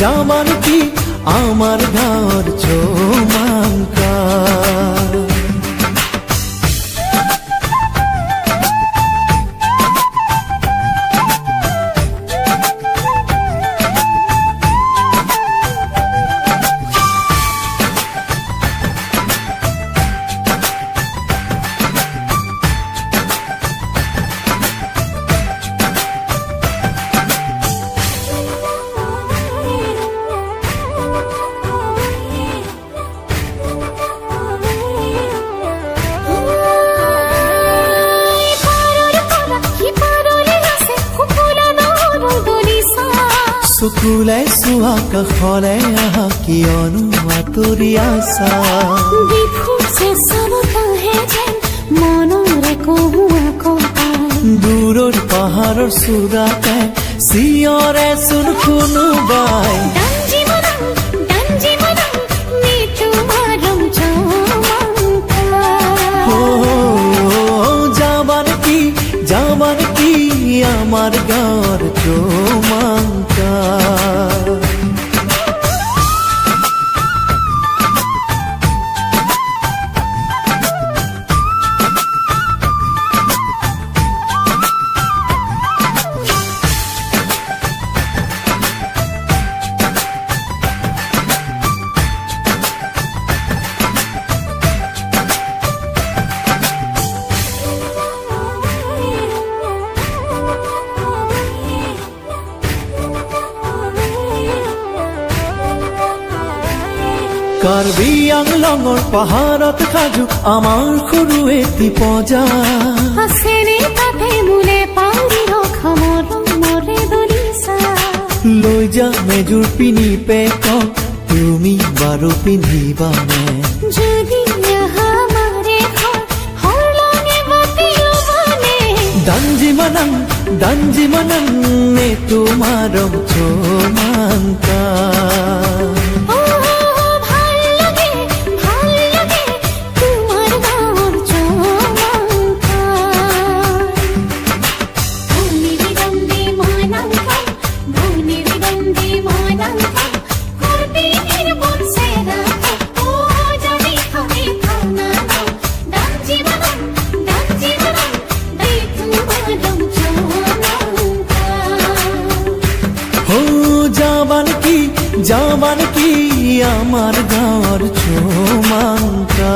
জামান কি আমার ঘর চৌমাঙ্কা চকুলাই চোৱা কাষলে আহা কিয়নো আঁতৰি আছা বিফুছে চাবতাহে যেন মনৰে কহুৱা কপাল দূৰৰ পাহাৰৰ চূড়াতে চিঞৰে চোন কোনোবাই যাবান কি আমার ঘর চৌমাঙ্কা কাৰ্বি আংলঙৰ পাহাৰত সাজু আমাৰ সৰু এটি পজা আছেনে তাতে মোলে পাৰি ৰখা মৰমৰে দলিচা লৈ যা মেজুৰ পিনি পেক তুমি বাৰু পিন্ধিবানে যদি আমাৰে হৰলঙে বাতিও মানে দাঞ্জি মানং নে তোমাৰ চৌমাঙ্কা যাবান কি আমার ঘর চৌমাঙ্কা